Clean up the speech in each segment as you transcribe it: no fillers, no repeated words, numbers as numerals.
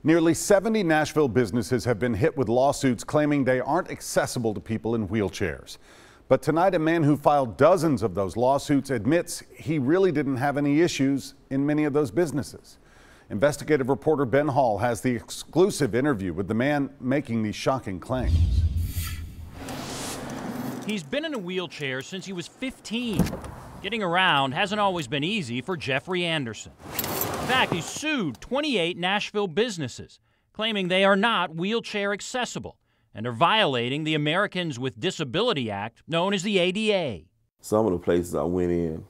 Nearly 70 Nashville businesses have been hit with lawsuits claiming they aren't accessible to people in wheelchairs. But tonight, a man who filed dozens of those lawsuits admits he really didn't have any issues in many of those businesses. Investigative reporter Ben Hall has the exclusive interview with the man making these shocking claims. He's been in a wheelchair since he was 15. Getting around hasn't always been easy for Jeffrey Anderson. In fact, he sued 28 Nashville businesses, claiming they are not wheelchair accessible and are violating the Americans with Disability Act, known as the ADA. Some of the places I went in,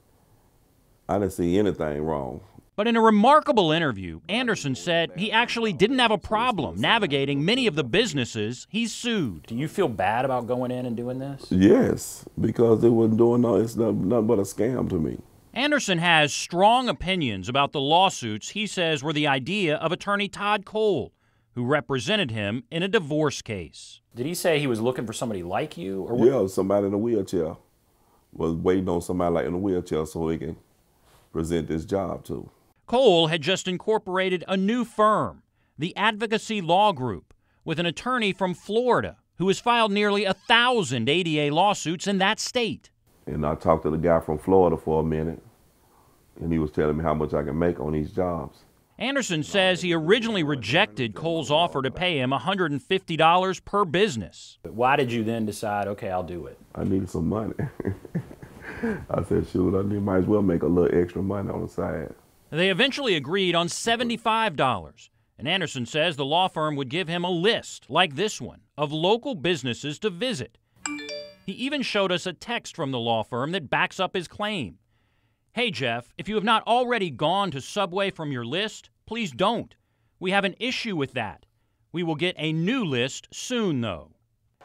I didn't see anything wrong. But in a remarkable interview, Anderson said he actually didn't have a problem navigating many of the businesses he sued. Do you feel bad about going in and doing this? Yes, because they wasn't doing it's nothing but a scam to me. Anderson has strong opinions about the lawsuits he says were the idea of attorney Todd Cole, who represented him in a divorce case. Did he say he was looking for somebody like you? Or what? Yeah, somebody in a wheelchair. Was waiting on somebody like in a wheelchair so he can present this job to. Cole had just incorporated a new firm, the Advocacy Law Group, with an attorney from Florida who has filed nearly 1,000 ADA lawsuits in that state. And I talked to the guy from Florida for a minute, and he was telling me how much I can make on these jobs. Anderson says he originally rejected Cole's offer to pay him $150 per business. Why did you then decide, okay, I'll do it? I needed some money. I said, shoot, I might as well make a little extra money on the side. They eventually agreed on $75, and Anderson says the law firm would give him a list, like this one, of local businesses to visit. He even showed us a text from the law firm that backs up his claim. Hey, Jeff, if you have not already gone to Subway from your list, please don't. We have an issue with that. We will get a new list soon, though.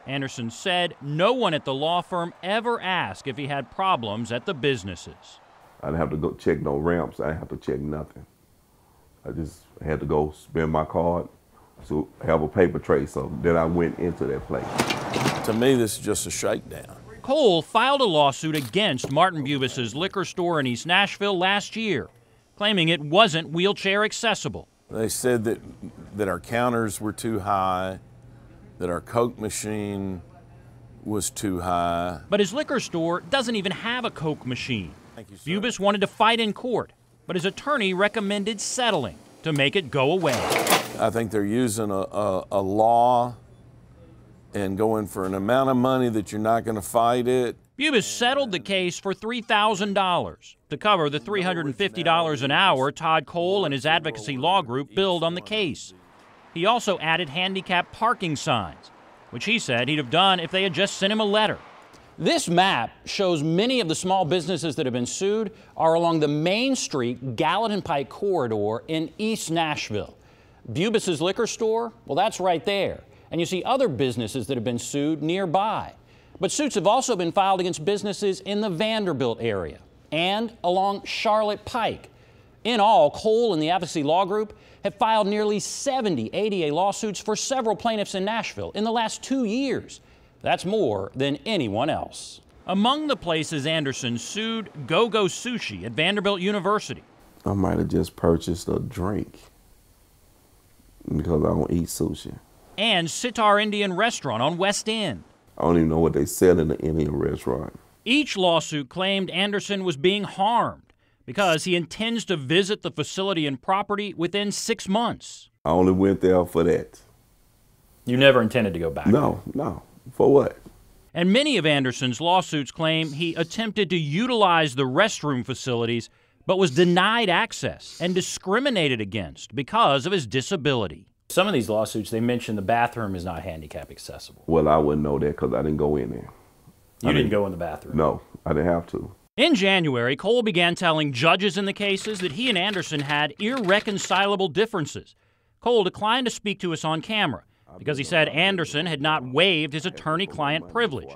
Anderson said no one at the law firm ever asked if he had problems at the businesses. I didn't have to go check no ramps. I didn't have to check nothing. I just had to go spend my card, so have a paper trace. So then I went into that place. To me, this is just a shakedown. Cole filed a lawsuit against Martin Bubis's liquor store in East Nashville last year, claiming it wasn't wheelchair accessible. They said that our counters were too high, that our Coke machine was too high. But his liquor store doesn't even have a Coke machine. Bubis wanted to fight in court, but his attorney recommended settling to make it go away. I think they're using a law and going for an amount of money that you're not going to fight it. Bubis settled the case for $3,000 to cover the $350 an hour Todd Cole and his advocacy law group billed on the case. He also added handicapped parking signs, which he said he'd have done if they had just sent him a letter. This map shows many of the small businesses that have been sued are along the Main Street Gallatin Pike corridor in East Nashville. Bubis's liquor store, well, that's right there. And you see other businesses that have been sued nearby. But suits have also been filed against businesses in the Vanderbilt area and along Charlotte Pike. In all, Cole and the Advocacy Law Group have filed nearly 70 ADA lawsuits for several plaintiffs in Nashville in the last 2 years. That's more than anyone else. Among the places Anderson sued, Go-Go Sushi at Vanderbilt University. I might have just purchased a drink because I don't eat sushi. And Sitar Indian Restaurant on West End. I don't even know what they sell in the Indian restaurant. Each lawsuit claimed Anderson was being harmed because he intends to visit the facility and property within 6 months. I only went there for that. You never intended to go back? No. For what? And many of Anderson's lawsuits claim he attempted to utilize the restroom facilities but was denied access and discriminated against because of his disability. Some of these lawsuits, they mention the bathroom is not handicap accessible. Well, I wouldn't know that because I didn't go in there. You didn't go in the bathroom? No, I didn't have to. In January, Cole began telling judges in the cases that he and Anderson had irreconcilable differences. Cole declined to speak to us on camera because he said Anderson had not waived his attorney-client privilege.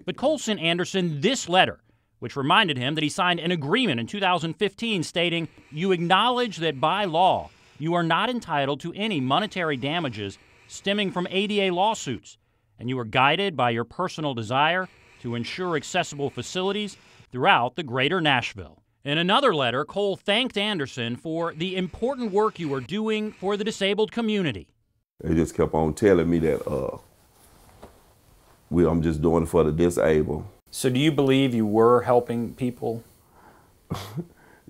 But Cole sent Anderson this letter, which reminded him that he signed an agreement in 2015 stating, "You acknowledge that by law, you are not entitled to any monetary damages stemming from ADA lawsuits, and you are guided by your personal desire to ensure accessible facilities throughout the greater Nashville." In another letter, Cole thanked Anderson for the important work you are doing for the disabled community. They just kept on telling me that I'm just doing it for the disabled. So do you believe you were helping people?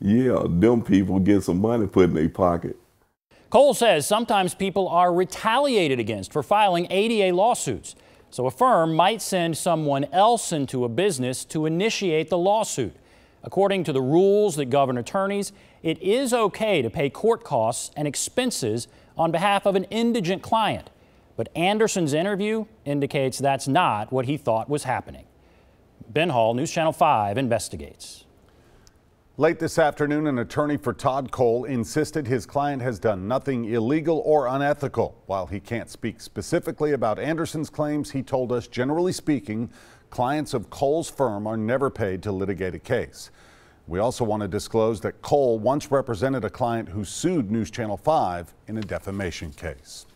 Yeah, them people get some money put in their pocket. Cole says sometimes people are retaliated against for filing ADA lawsuits. So a firm might send someone else into a business to initiate the lawsuit. According to the rules that govern attorneys, it is okay to pay court costs and expenses on behalf of an indigent client. But Anderson's interview indicates that's not what he thought was happening. Ben Hall, News Channel 5, investigates. Late this afternoon, an attorney for Todd Cole insisted his client has done nothing illegal or unethical. While he can't speak specifically about Anderson's claims, he told us, generally speaking, clients of Cole's firm are never paid to litigate a case. We also want to disclose that Cole once represented a client who sued News Channel 5 in a defamation case.